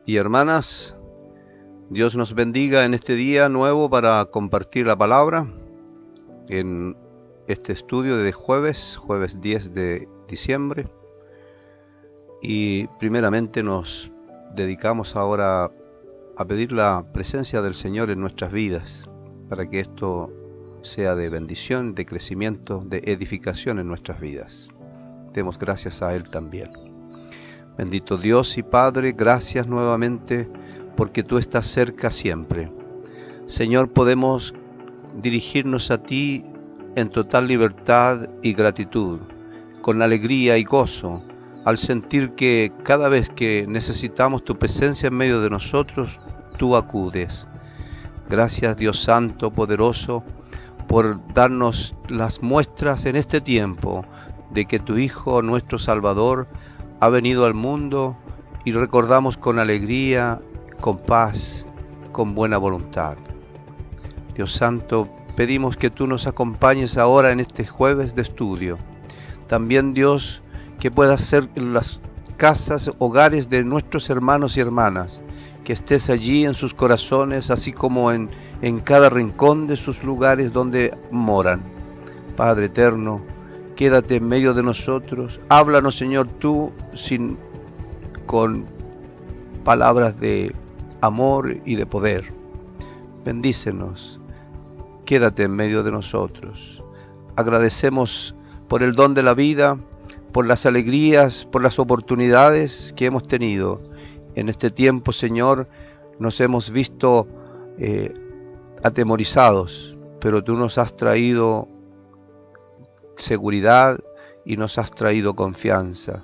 Y hermanas, Dios nos bendiga en este día nuevo para compartir la palabra en este estudio de jueves 10 de diciembre. Y primeramente nos dedicamos ahora a pedir la presencia del Señor en nuestras vidas, para que esto sea de bendición, de crecimiento, de edificación en nuestras vidas. Demos gracias a Él también. Bendito Dios y Padre, gracias nuevamente porque tú estás cerca siempre. Señor, podemos dirigirnos a ti en total libertad y gratitud, con alegría y gozo, al sentir que cada vez que necesitamos tu presencia en medio de nosotros, tú acudes. Gracias, Dios Santo, poderoso, por darnos las muestras en este tiempo de que tu Hijo, nuestro Salvador, ha venido al mundo y recordamos con alegría, con paz, con buena voluntad. Dios Santo, pedimos que tú nos acompañes ahora en este jueves de estudio. También, Dios, que puedas ser en las casas, hogares de nuestros hermanos y hermanas, que estés allí en sus corazones, así como en cada rincón de sus lugares donde moran. Padre eterno, quédate en medio de nosotros. Háblanos, Señor, tú con palabras de amor y de poder. Bendícenos. Quédate en medio de nosotros. Agradecemos por el don de la vida, por las alegrías, por las oportunidades que hemos tenido. En este tiempo, Señor, nos hemos visto atemorizados, pero tú nos has traído seguridad y nos has traído confianza.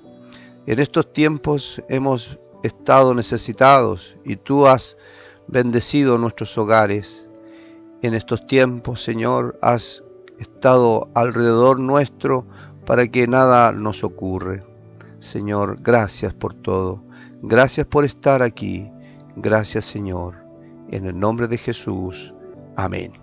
En estos tiempos hemos estado necesitados y tú has bendecido nuestros hogares. En estos tiempos, Señor, has estado alrededor nuestro para que nada nos ocurra. Señor, gracias por todo. Gracias por estar aquí. Gracias, Señor. En el nombre de Jesús. Amén.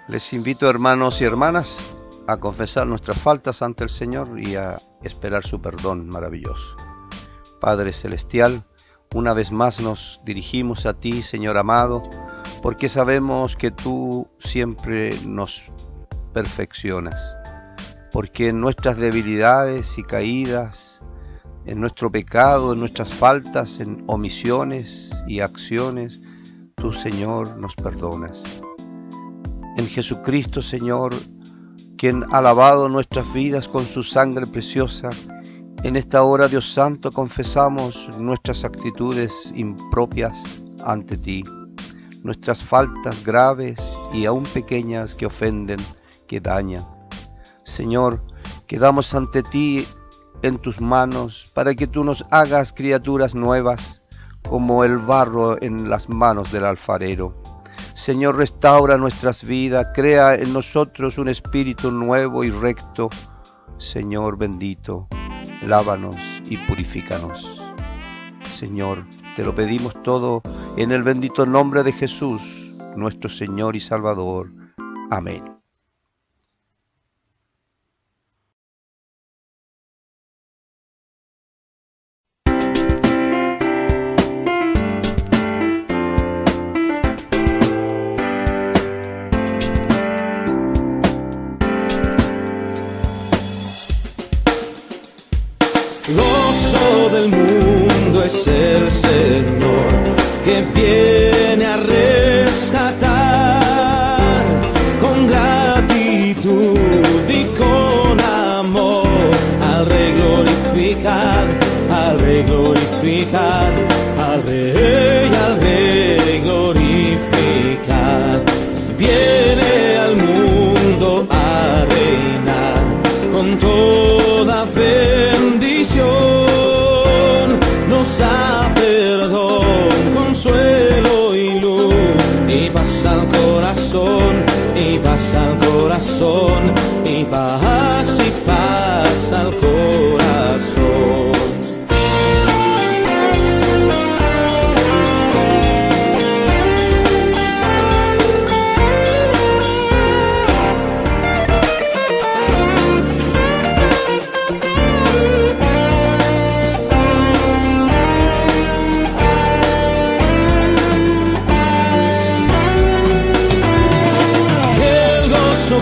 Les invito, hermanos y hermanas, a confesar nuestras faltas ante el Señor y a esperar su perdón maravilloso. Padre Celestial, una vez más nos dirigimos a ti, Señor amado, porque sabemos que tú siempre nos perfeccionas, porque en nuestras debilidades y caídas, en nuestro pecado, en nuestras faltas, en omisiones y acciones, tú, Señor, nos perdonas. En Jesucristo, Señor, quien ha lavado nuestras vidas con su sangre preciosa, en esta hora, Dios Santo, confesamos nuestras actitudes impropias ante ti, nuestras faltas graves y aún pequeñas que ofenden, que dañan. Señor, quedamos ante ti en tus manos para que tú nos hagas criaturas nuevas, como el barro en las manos del alfarero. Señor, restaura nuestras vidas, crea en nosotros un espíritu nuevo y recto. Señor bendito, lávanos y purifícanos. Señor, te lo pedimos todo en el bendito nombre de Jesús, nuestro Señor y Salvador. Amén. Gozo del mundo es el Señor que viene a rescatar con gratitud y con amor al reglorificar, al reglorificar, al Rey glorificar. Viene al mundo a reinar con toda bendición, nos da perdón, consuelo y luz, y paz al corazón, y paz al corazón, y paz al corazón.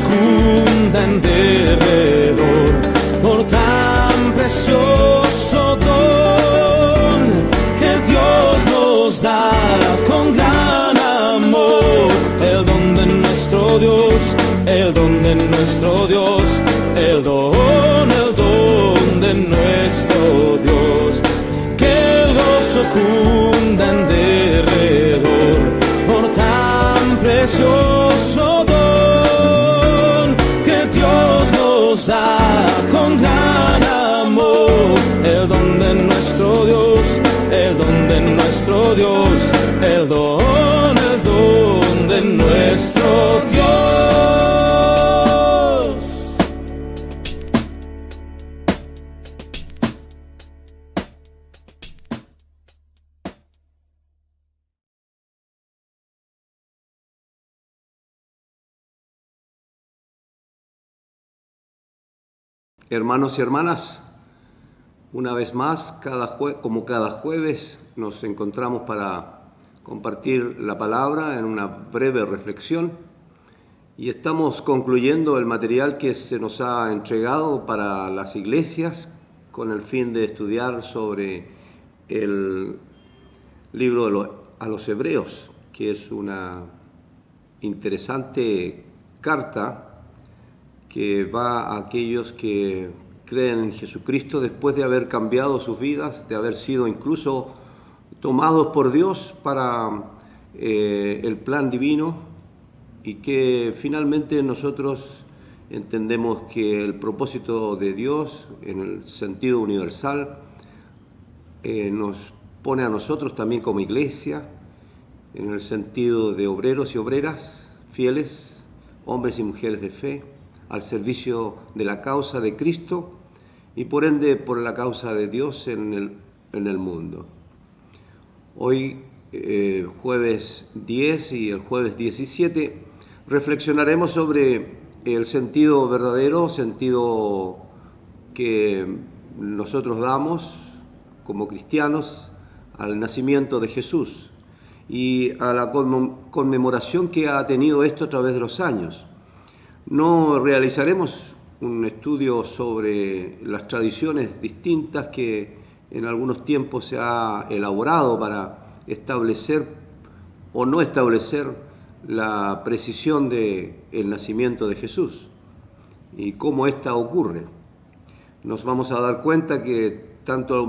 Cunda en derredor por tan precioso don que Dios nos da con gran amor, el don de nuestro Dios, el don de nuestro Dios, el don de nuestro Dios. Que el gozo cunda en derredor por tan precioso don nos da con gran amor, el don de nuestro Dios, el don de nuestro Dios, el don de nuestro Dios. Hermanos y hermanas, una vez más, como cada jueves, nos encontramos para compartir la palabra en una breve reflexión y estamos concluyendo el material que se nos ha entregado para las iglesias con el fin de estudiar sobre el libro a los Hebreos, que es una interesante carta que va a aquellos que creen en Jesucristo después de haber cambiado sus vidas, de haber sido incluso tomados por Dios para el plan divino, y que finalmente nosotros entendemos que el propósito de Dios en el sentido universal nos pone a nosotros también como iglesia en el sentido de obreros y obreras fieles, hombres y mujeres de fe, al servicio de la causa de Cristo y por ende por la causa de Dios en el mundo. Hoy, jueves 10 y el jueves 17, Reflexionaremos sobre el sentido verdadero, sentido que nosotros damos como cristianos al nacimiento de Jesús y a la conmemoración que ha tenido esto a través de los años. No realizaremos un estudio sobre las tradiciones distintas que en algunos tiempos se ha elaborado para establecer o no establecer la precisión del nacimiento de Jesús y cómo ésta ocurre. Nos vamos a dar cuenta que tanto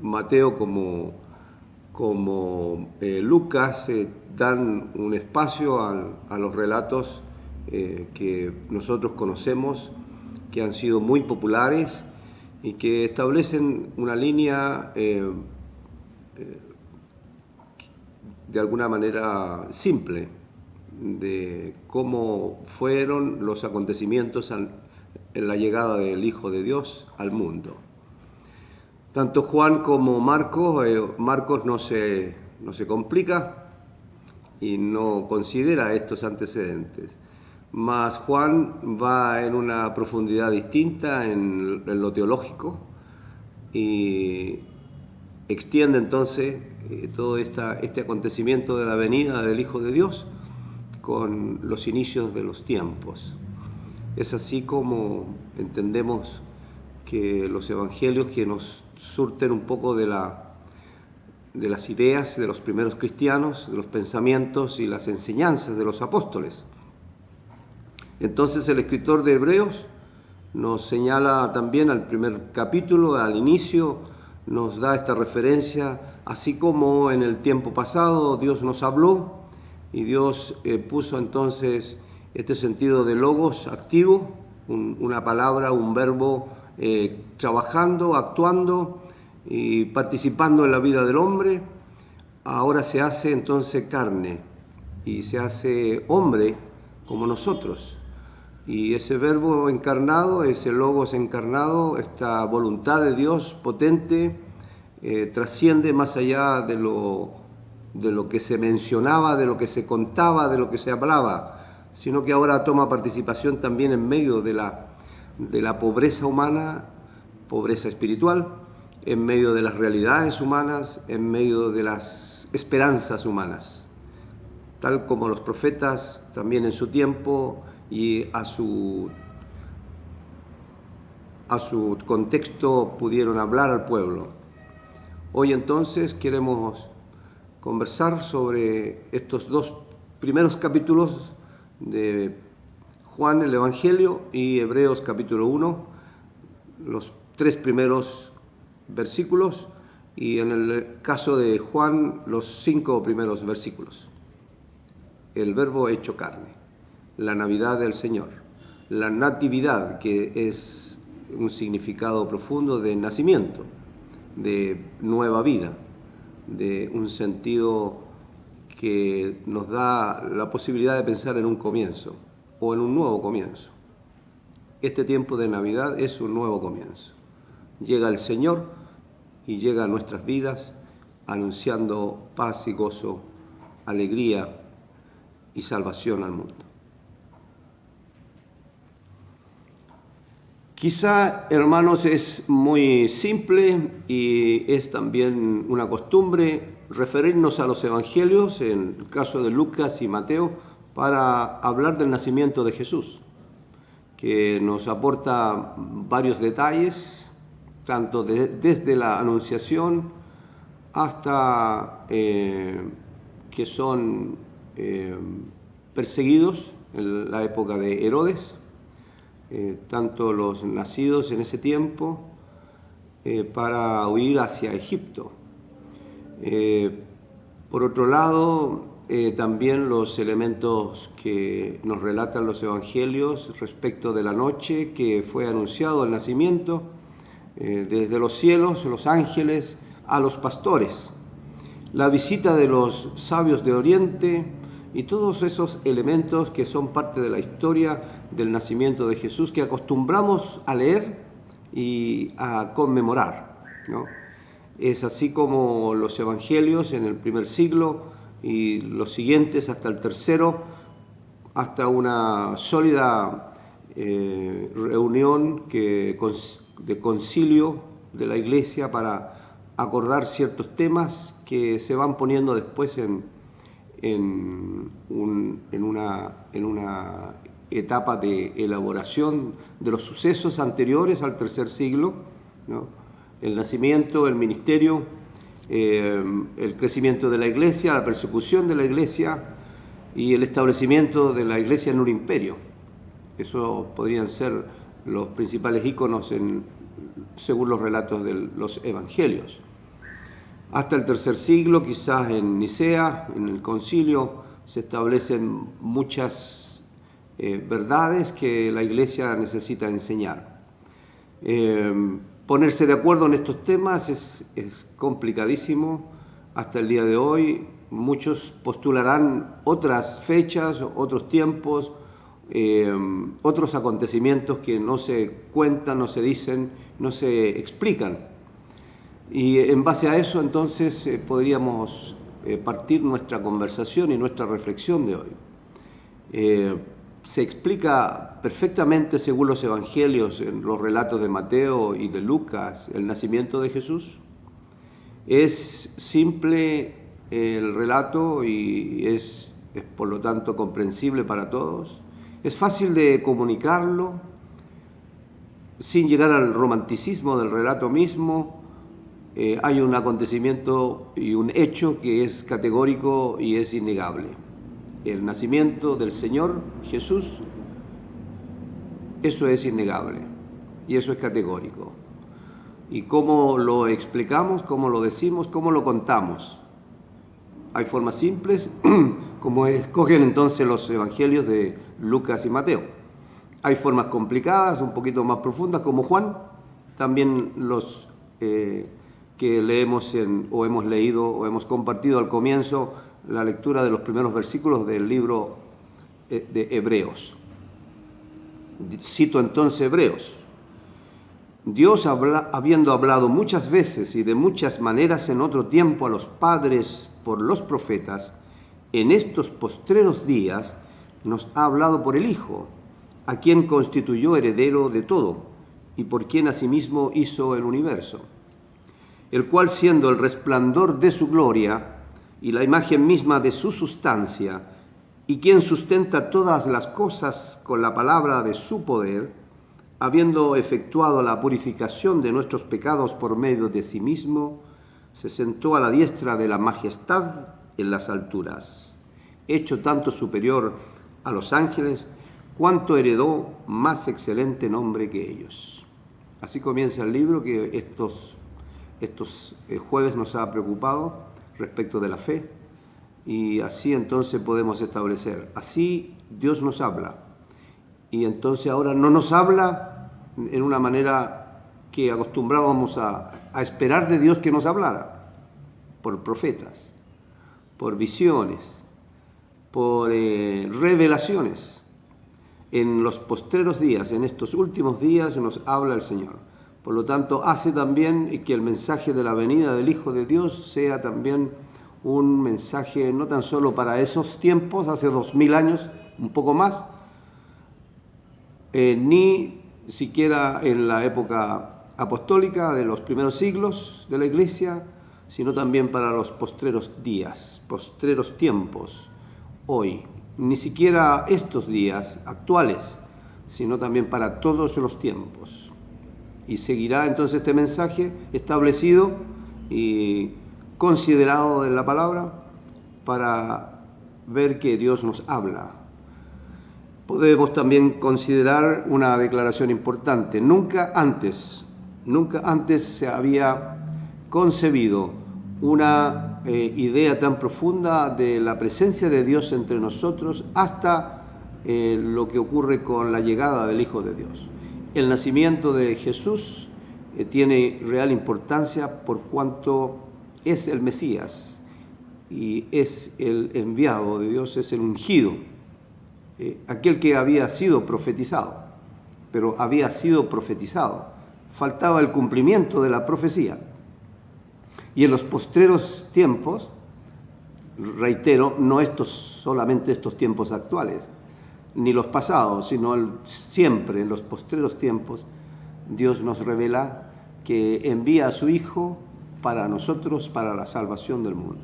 Mateo como Lucas dan un espacio a los relatos que nosotros conocemos, que han sido muy populares y que establecen una línea de alguna manera simple de cómo fueron los acontecimientos en la llegada del Hijo de Dios al mundo. Tanto Juan como Marcos no se complica y no considera estos antecedentes, mas Juan va en una profundidad distinta en lo teológico y extiende entonces todo este acontecimiento de la venida del Hijo de Dios con los inicios de los tiempos. Es así como entendemos que los evangelios que nos surten un poco de las ideas de los primeros cristianos, de los pensamientos y las enseñanzas de los apóstoles. Entonces el escritor de Hebreos nos señala también al primer capítulo, al inicio, nos da esta referencia, así como en el tiempo pasado Dios nos habló y Dios puso entonces este sentido de logos activo, una palabra, un verbo trabajando, actuando y participando en la vida del hombre. Ahora se hace entonces carne y se hace hombre como nosotros. Y ese verbo encarnado, ese logos encarnado, esta voluntad de Dios potente, trasciende más allá de lo que se mencionaba, de lo que se contaba, de lo que se hablaba, sino que ahora toma participación también en medio de la pobreza humana, pobreza espiritual, en medio de las realidades humanas, en medio de las esperanzas humanas, tal como los profetas también en su tiempo y a su contexto pudieron hablar al pueblo. Hoy entonces queremos conversar sobre estos dos primeros capítulos de Juan el Evangelio y Hebreos capítulo 1, los 3 primeros versículos y en el caso de Juan los 5 primeros versículos. El verbo hecho carne. La Navidad del Señor, la natividad, que es un significado profundo de nacimiento, de nueva vida, de un sentido que nos da la posibilidad de pensar en un comienzo o en un nuevo comienzo. Este tiempo de Navidad es un nuevo comienzo. Llega el Señor y llega a nuestras vidas anunciando paz y gozo, alegría y salvación al mundo. Quizá, hermanos, es muy simple y es también una costumbre referirnos a los evangelios, en el caso de Lucas y Mateo, para hablar del nacimiento de Jesús, que nos aporta varios detalles, tanto desde la Anunciación hasta que son perseguidos en la época de Herodes, tanto los nacidos en ese tiempo para huir hacia Egipto. Por otro lado, también los elementos que nos relatan los evangelios respecto de la noche que fue anunciado el nacimiento, desde los cielos, los ángeles, a los pastores, la visita de los sabios de Oriente y todos esos elementos que son parte de la historia del nacimiento de Jesús que acostumbramos a leer y a conmemorar, ¿no? Es así como los evangelios en el primer siglo y los siguientes hasta el tercero hasta una sólida reunión de concilio de la Iglesia para acordar ciertos temas que se van poniendo después en una etapa de elaboración de los sucesos anteriores al tercer siglo, ¿no? El nacimiento, el ministerio, el crecimiento de la Iglesia, la persecución de la Iglesia y el establecimiento de la Iglesia en un imperio. Eso podrían ser los principales íconos según los relatos de los evangelios. Hasta el tercer siglo, quizás en Nicea, en el concilio, se establecen muchas verdades que la Iglesia necesita enseñar. Ponerse de acuerdo en estos temas es complicadísimo. Hasta el día de hoy, muchos postularán otras fechas, otros tiempos, otros acontecimientos que no se cuentan, no se dicen, no se explican. Y en base a eso, entonces, podríamos partir nuestra conversación y nuestra reflexión de hoy. Se explica perfectamente, según los evangelios, en los relatos de Mateo y de Lucas, el nacimiento de Jesús. Es simple el relato y es por lo tanto comprensible para todos. Es fácil de comunicarlo sin llegar al romanticismo del relato mismo. Hay un acontecimiento y un hecho que es categórico y es innegable. El nacimiento del Señor Jesús, eso es innegable y eso es categórico. ¿Y cómo lo explicamos, cómo lo decimos, cómo lo contamos? Hay formas simples, como escogen entonces los evangelios de Lucas y Mateo. Hay formas complicadas, un poquito más profundas, como Juan. También los que leemos o hemos leído o hemos compartido al comienzo la lectura de los primeros versículos del libro de Hebreos. Cito entonces Hebreos. Dios, habiendo hablado muchas veces y de muchas maneras en otro tiempo a los padres por los profetas, en estos postreros días nos ha hablado por el Hijo, a quien constituyó heredero de todo y por quien asimismo hizo el universo, el cual, siendo el resplandor de su gloria y la imagen misma de su sustancia, y quien sustenta todas las cosas con la palabra de su poder, habiendo efectuado la purificación de nuestros pecados por medio de sí mismo, se sentó a la diestra de la majestad en las alturas, hecho tanto superior a los ángeles, cuanto heredó más excelente nombre que ellos. Así comienza el libro que estos jueves nos ha preocupado respecto de la fe, y así entonces podemos establecer, así Dios nos habla, y entonces ahora no nos habla en una manera que acostumbrábamos a esperar de Dios que nos hablara, por profetas, por visiones, por revelaciones. En los postreros días, en estos últimos días, nos habla el Señor. Por lo tanto, hace también que el mensaje de la venida del Hijo de Dios sea también un mensaje no tan solo para esos tiempos, hace 2000 años, un poco más, ni siquiera en la época apostólica de los primeros siglos de la Iglesia, sino también para los postreros días, postreros tiempos, hoy. Ni siquiera estos días actuales, sino también para todos los tiempos. Y seguirá entonces este mensaje establecido y considerado en la palabra para ver que Dios nos habla. Podemos también considerar una declaración importante. Nunca antes se había concebido una idea tan profunda de la presencia de Dios entre nosotros hasta lo que ocurre con la llegada del Hijo de Dios. El nacimiento de Jesús tiene real importancia por cuanto es el Mesías y es el enviado de Dios, es el ungido, aquel que había sido profetizado, pero había sido profetizado. Faltaba el cumplimiento de la profecía. Y en los postreros tiempos, reitero, no solamente estos tiempos actuales, ni los pasados, sino siempre en los postreros tiempos, Dios nos revela que envía a su Hijo para nosotros, para la salvación del mundo.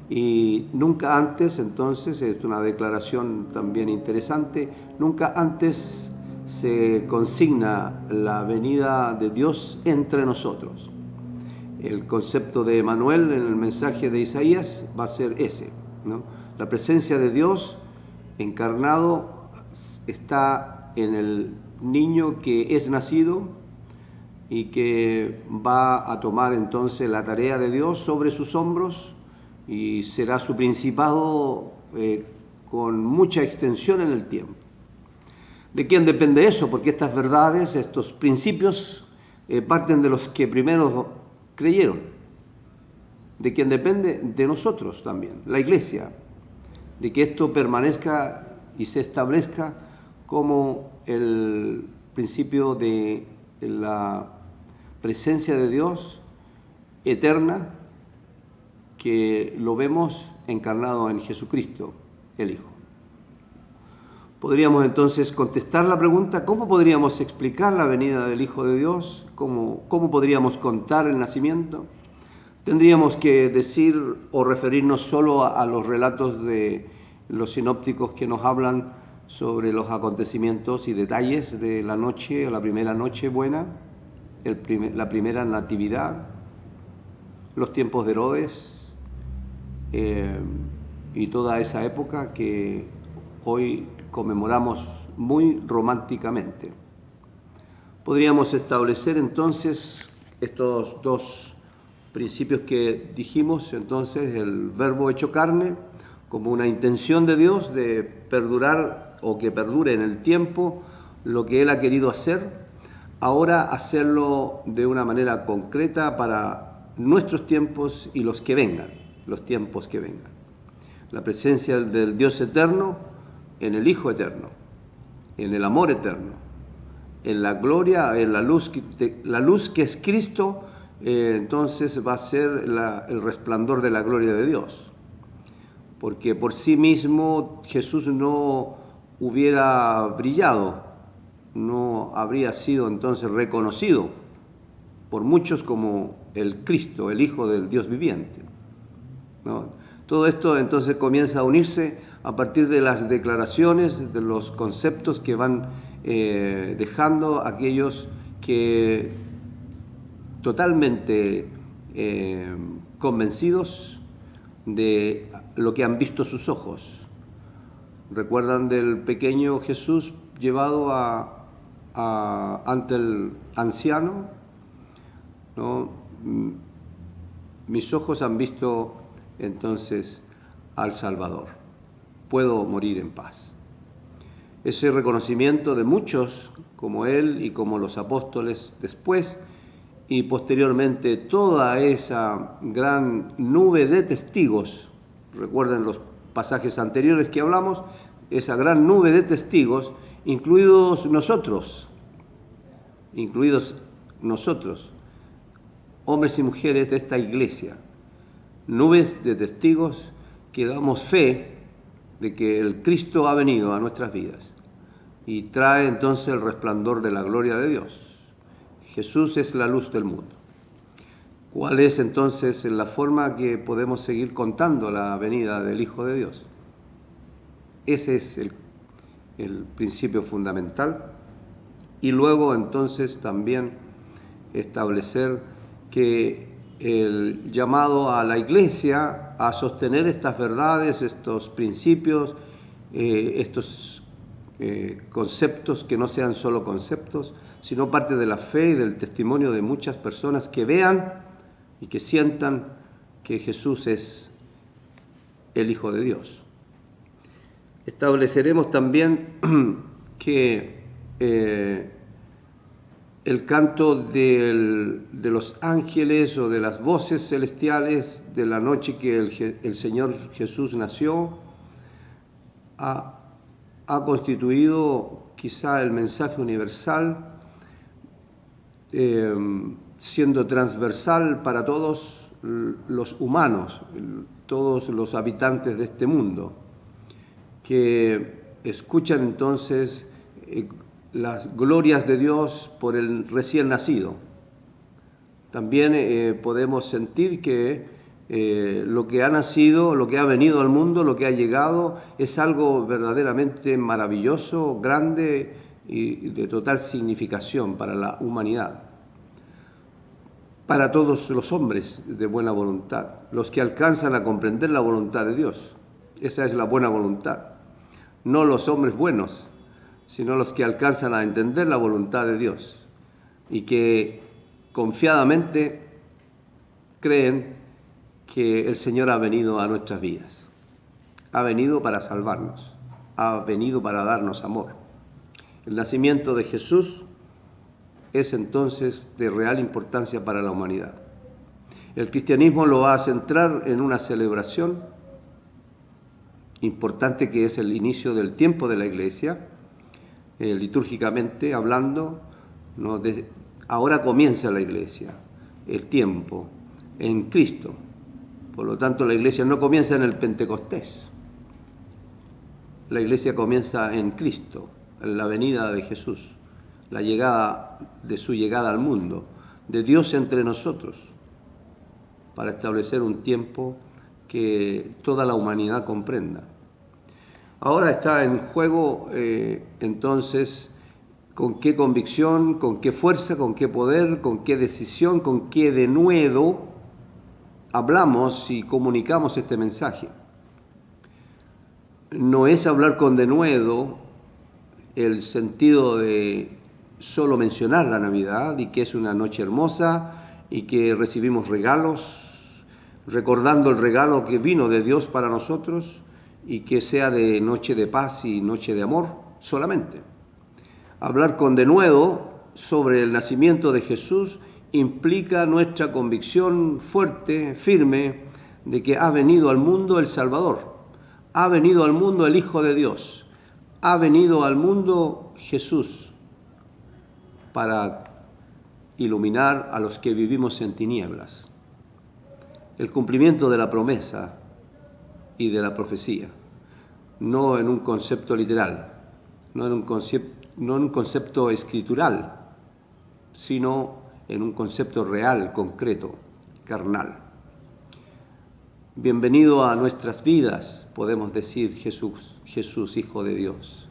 Y nunca antes, entonces, es una declaración también interesante, nunca antes se consigna la venida de Dios entre nosotros. El concepto de Emanuel en el mensaje de Isaías va a ser ese, ¿no? La presencia de Dios encarnado está en el niño que es nacido y que va a tomar entonces la tarea de Dios sobre sus hombros y será su principado con mucha extensión en el tiempo. ¿De quién depende eso? Porque estas verdades, estos principios, parten de los que primero creyeron. ¿De quién depende? De nosotros también, la Iglesia. De que esto permanezca y se establezca como el principio de la presencia de Dios eterna, que lo vemos encarnado en Jesucristo, el Hijo. Podríamos entonces contestar la pregunta: ¿cómo podríamos explicar la venida del Hijo de Dios? ¿Cómo podríamos contar el nacimiento? Tendríamos que decir o referirnos solo a los relatos de los sinópticos que nos hablan sobre los acontecimientos y detalles de la noche, la primera noche buena, la primera natividad, los tiempos de Herodes y toda esa época que hoy conmemoramos muy románticamente. Podríamos establecer entonces estos dos principios que dijimos, entonces el verbo hecho carne como una intención de Dios de perdurar o que perdure en el tiempo lo que Él ha querido hacer, ahora hacerlo de una manera concreta para nuestros tiempos y los que vengan, los tiempos que vengan. La presencia del Dios eterno en el Hijo eterno, en el amor eterno, en la gloria, en la luz que es Cristo, entonces va a ser el resplandor de la gloria de Dios. Porque por sí mismo Jesús no hubiera brillado, no habría sido entonces reconocido por muchos como el Cristo, el Hijo del Dios viviente, ¿no? Todo esto entonces comienza a unirse a partir de las declaraciones, de los conceptos que van dejando aquellos que totalmente convencidos de lo que han visto sus ojos. ¿Recuerdan del pequeño Jesús llevado ante el anciano? ¿No? Mis ojos han visto entonces al Salvador. Puedo morir en paz. Ese reconocimiento de muchos, como él y como los apóstoles después, y posteriormente toda esa gran nube de testigos, recuerden los pasajes anteriores que hablamos, esa gran nube de testigos, incluidos nosotros, hombres y mujeres de esta iglesia, nubes de testigos que damos fe de que el Cristo ha venido a nuestras vidas y trae entonces el resplandor de la gloria de Dios. Jesús es la luz del mundo. ¿Cuál es entonces la forma que podemos seguir contando la venida del Hijo de Dios? Ese es el principio fundamental. Y luego entonces también establecer que el llamado a la Iglesia a sostener estas verdades, estos principios, estos conceptos que no sean solo conceptos, sino parte de la fe y del testimonio de muchas personas que vean y que sientan que Jesús es el Hijo de Dios. Estableceremos también que el canto de los ángeles o de las voces celestiales de la noche que el Señor Jesús nació ha constituido quizá el mensaje universal, siendo transversal para todos los humanos, todos los habitantes de este mundo, que escuchan entonces las glorias de Dios por el recién nacido. También podemos sentir que lo que ha nacido, lo que ha venido al mundo, lo que ha llegado, es algo verdaderamente maravilloso, grande y de total significación para la humanidad. Para todos los hombres de buena voluntad, los que alcanzan a comprender la voluntad de Dios. Esa es la buena voluntad. No los hombres buenos, sino los que alcanzan a entender la voluntad de Dios y que confiadamente creen que el Señor ha venido a nuestras vidas. Ha venido para salvarnos, ha venido para darnos amor. El nacimiento de Jesús es entonces de real importancia para la humanidad. El cristianismo lo va a centrar en una celebración importante que es el inicio del tiempo de la Iglesia, litúrgicamente hablando, ¿no? Ahora comienza la Iglesia, el tiempo en Cristo. Por lo tanto, la Iglesia no comienza en el Pentecostés. La Iglesia comienza en Cristo, en la venida de Jesús, la llegada de su llegada al mundo, de Dios entre nosotros, para establecer un tiempo que toda la humanidad comprenda. Ahora está en juego, entonces, con qué convicción, con qué fuerza, con qué poder, con qué decisión, con qué denuedo hablamos y comunicamos este mensaje. No es hablar con denuedo el sentido de solo mencionar la Navidad y que es una noche hermosa y que recibimos regalos, recordando el regalo que vino de Dios para nosotros y que sea de noche de paz y noche de amor solamente. Hablar con denuedo sobre el nacimiento de Jesús implica nuestra convicción fuerte, firme, de que ha venido al mundo el Salvador, ha venido al mundo el Hijo de Dios, ha venido al mundo Jesús para iluminar a los que vivimos en tinieblas. El cumplimiento de la promesa y de la profecía, no en un concepto literal, no en un concepto escritural, sino en un concepto real, concreto, carnal. Bienvenido a nuestras vidas, podemos decir Jesús, Hijo de Dios.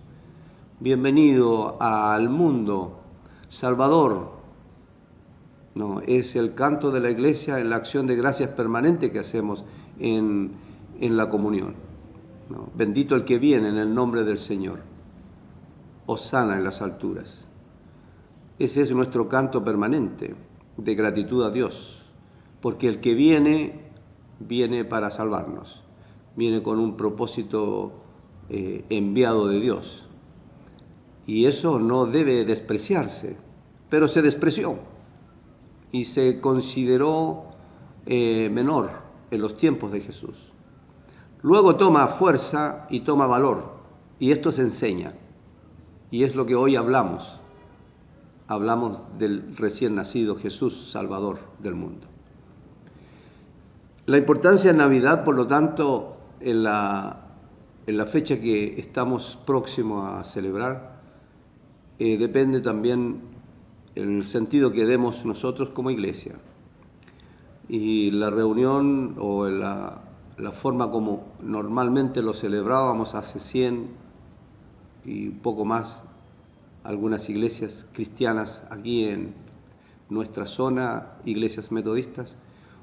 Bienvenido al mundo, Salvador. No, es el canto de la Iglesia en la acción de gracias permanente que hacemos en la comunión. ¿No? Bendito el que viene en el nombre del Señor. Hosana en las alturas. Ese es nuestro canto permanente de gratitud a Dios, porque el que viene para salvarnos, viene con un propósito enviado de Dios. Y eso no debe despreciarse, pero se despreció y se consideró menor en los tiempos de Jesús. Luego toma fuerza y toma valor, y esto se enseña, y es lo que hoy hablamos. Hablamos del recién nacido Jesús, Salvador del mundo. La importancia de Navidad, por lo tanto, en la fecha que estamos próximos a celebrar, depende también en el sentido que demos nosotros como iglesia. Y la reunión o la forma como normalmente lo celebrábamos hace 100 y poco más, algunas iglesias cristianas aquí en nuestra zona, iglesias metodistas,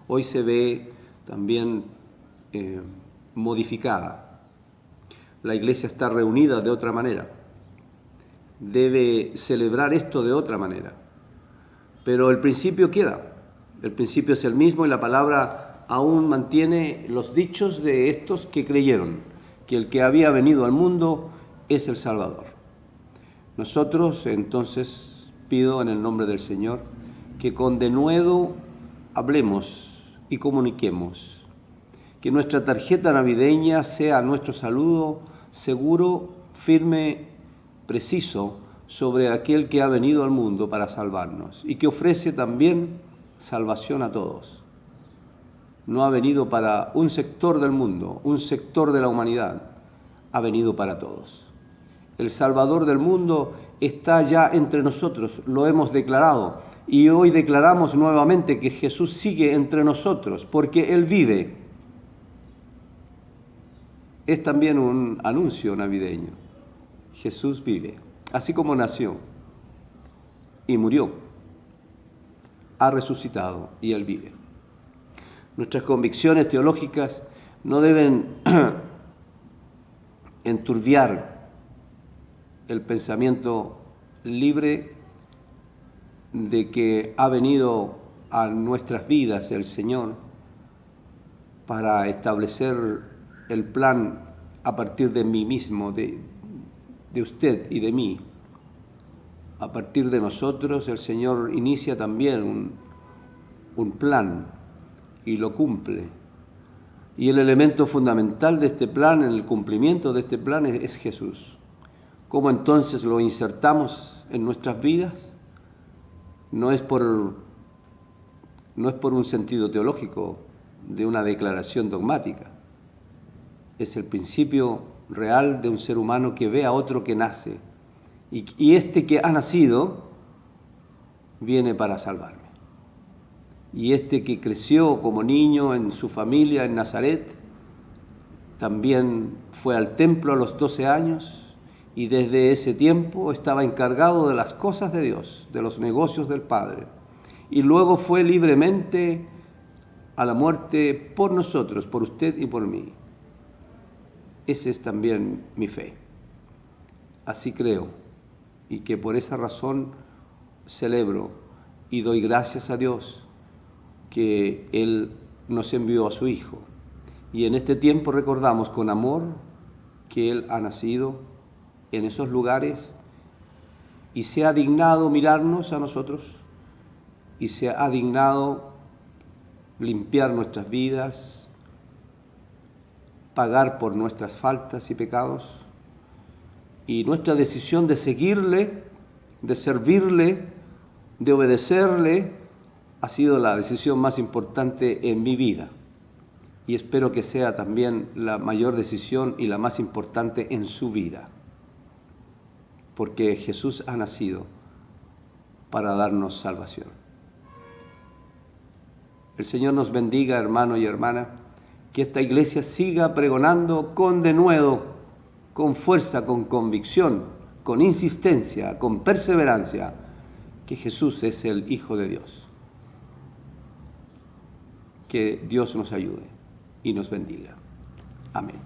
hoy se ve también modificada. La iglesia está reunida de otra manera, debe celebrar esto de otra manera, pero el principio queda, el principio es el mismo y la palabra aún mantiene los dichos de estos que creyeron, que el que había venido al mundo es el Salvador. Nosotros, entonces, pido en el nombre del Señor que con denuedo hablemos y comuniquemos, que nuestra tarjeta navideña sea nuestro saludo seguro, firme, preciso sobre aquel que ha venido al mundo para salvarnos y que ofrece también salvación a todos. No ha venido para un sector del mundo, un sector de la humanidad, ha venido para todos. El Salvador del mundo está ya entre nosotros, lo hemos declarado. Y hoy declaramos nuevamente que Jesús sigue entre nosotros, porque Él vive. Es también un anuncio navideño. Jesús vive, así como nació y murió, ha resucitado y Él vive. Nuestras convicciones teológicas no deben enturbiar el pensamiento libre de que ha venido a nuestras vidas el Señor para establecer el plan a partir de mí mismo, de usted y de mí. A partir de nosotros el Señor inicia también un plan y lo cumple. Y el elemento fundamental de este plan, en el cumplimiento de este plan, es Jesús. ¿Cómo entonces lo insertamos en nuestras vidas? No es por un sentido teológico de una declaración dogmática. Es el principio real de un ser humano que ve a otro que nace. Y este que ha nacido viene para salvarme. Y este que creció como niño en su familia en Nazaret, también fue al templo a los 12 años y desde ese tiempo estaba encargado de las cosas de Dios, de los negocios del Padre. Y luego fue libremente a la muerte por nosotros, por usted y por mí. Esa es también mi fe. Así creo, y que por esa razón celebro y doy gracias a Dios que Él nos envió a su Hijo. Y en este tiempo recordamos con amor que Él ha nacido en esos lugares y se ha dignado mirarnos a nosotros y se ha dignado limpiar nuestras vidas, pagar por nuestras faltas y pecados, y nuestra decisión de seguirle, de servirle, de obedecerle, ha sido la decisión más importante en mi vida. Y espero que sea también la mayor decisión y la más importante en su vida. Porque Jesús ha nacido para darnos salvación. El Señor nos bendiga, hermano y hermana, que esta iglesia siga pregonando con denuedo, con fuerza, con convicción, con insistencia, con perseverancia, que Jesús es el Hijo de Dios. Que Dios nos ayude y nos bendiga. Amén.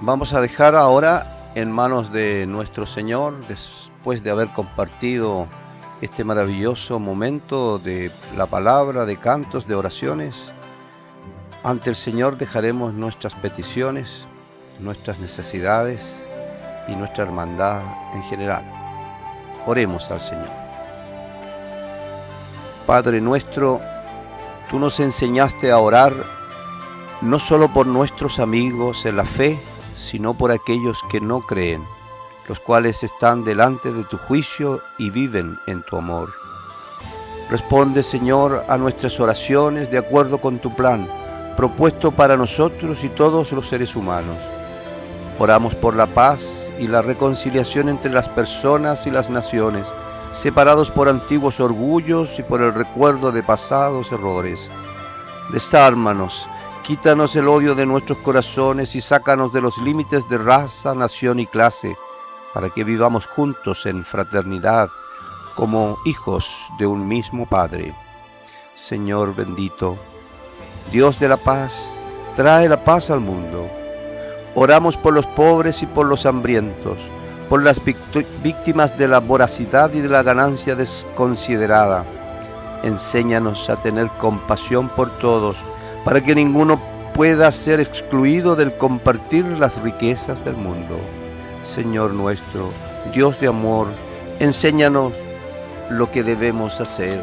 Vamos a dejar ahora en manos de nuestro Señor, después de haber compartido este maravilloso momento de la palabra, de cantos, de oraciones. Ante el Señor dejaremos nuestras peticiones, nuestras necesidades y nuestra hermandad en general. Oremos al Señor. Padre nuestro, tú nos enseñaste a orar no solo por nuestros amigos en la fe, sino por aquellos que no creen, los cuales están delante de tu juicio y viven en tu amor. Responde, Señor, a nuestras oraciones de acuerdo con tu plan, propuesto para nosotros y todos los seres humanos. Oramos por la paz y la reconciliación entre las personas y las naciones, separados por antiguos orgullos y por el recuerdo de pasados errores. Desármanos, quítanos el odio de nuestros corazones y sácanos de los límites de raza, nación y clase, para que vivamos juntos en fraternidad, como hijos de un mismo Padre. Señor bendito, Dios de la paz, trae la paz al mundo. Oramos por los pobres y por los hambrientos, por las víctimas de la voracidad y de la ganancia desconsiderada. Enséñanos a tener compasión por todos, para que ninguno pueda ser excluido del compartir las riquezas del mundo. Señor nuestro, Dios de amor, enséñanos lo que debemos hacer.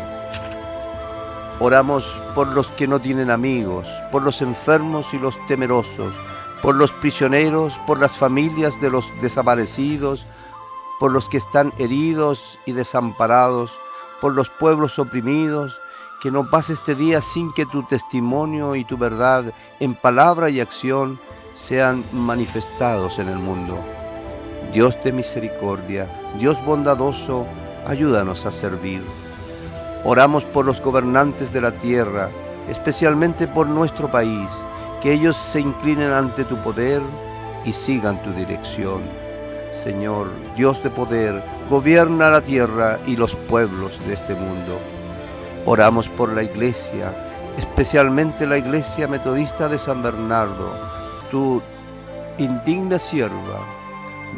Oramos por los que no tienen amigos, por los enfermos y los temerosos, por los prisioneros, por las familias de los desaparecidos, por los que están heridos y desamparados, por los pueblos oprimidos. Que no pase este día sin que tu testimonio y tu verdad en palabra y acción sean manifestados en el mundo. Dios de misericordia, Dios bondadoso, ayúdanos a servir. Oramos por los gobernantes de la tierra, especialmente por nuestro país, que ellos se inclinen ante tu poder y sigan tu dirección. Señor, Dios de poder, gobierna la tierra y los pueblos de este mundo. Oramos por la Iglesia, especialmente la Iglesia Metodista de San Bernardo, tu indigna sierva.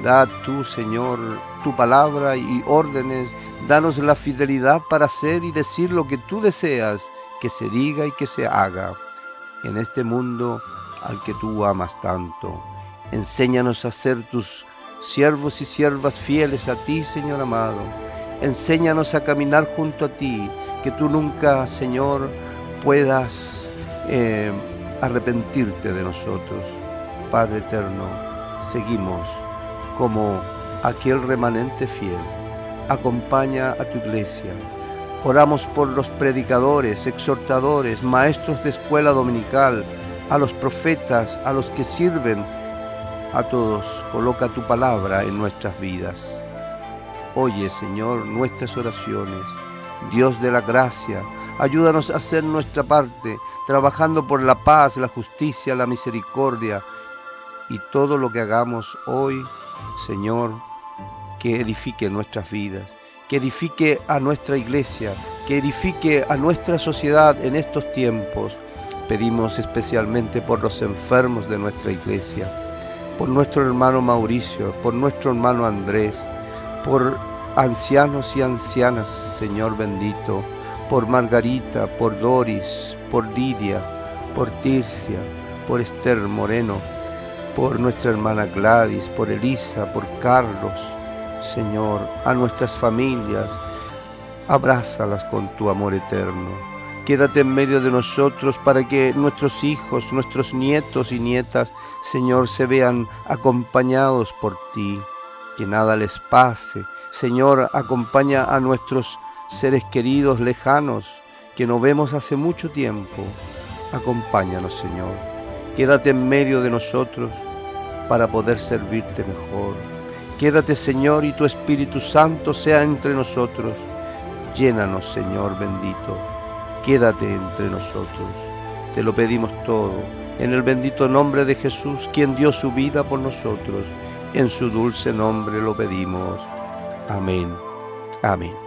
Da tú, Señor, tu palabra y órdenes, danos la fidelidad para hacer y decir lo que tú deseas que se diga y que se haga en este mundo al que tú amas tanto. Enséñanos a ser tus siervos y siervas fieles a ti, Señor amado. Enséñanos a caminar junto a ti, que tú nunca, Señor, puedas arrepentirte de nosotros. Padre eterno, seguimos como aquel remanente fiel. Acompaña a tu iglesia. Oramos por los predicadores, exhortadores, maestros de escuela dominical, a los profetas, a los que sirven, a todos. Coloca tu palabra en nuestras vidas. Oye, Señor, nuestras oraciones. Dios de la gracia, ayúdanos a hacer nuestra parte, trabajando por la paz, la justicia, la misericordia, y todo lo que hagamos hoy, Señor, que edifique nuestras vidas, que edifique a nuestra iglesia, que edifique a nuestra sociedad en estos tiempos. Pedimos especialmente por los enfermos de nuestra iglesia, por nuestro hermano Mauricio, por nuestro hermano Andrés, por ancianos y ancianas, Señor bendito, por Margarita, por Doris, por Lidia, por Tircia, por Esther Moreno, por nuestra hermana Gladys, por Elisa, por Carlos. Señor, a nuestras familias, abrázalas con tu amor eterno. Quédate en medio de nosotros para que nuestros hijos, nuestros nietos y nietas, Señor, se vean acompañados por ti, que nada les pase. Señor, acompaña a nuestros seres queridos lejanos que no vemos hace mucho tiempo. Acompáñanos, Señor. Quédate en medio de nosotros para poder servirte mejor. Quédate, Señor, y tu Espíritu Santo sea entre nosotros. Llénanos, Señor bendito. Quédate entre nosotros. Te lo pedimos todo en el bendito nombre de Jesús, quien dio su vida por nosotros. En su dulce nombre lo pedimos. Amén. Amén.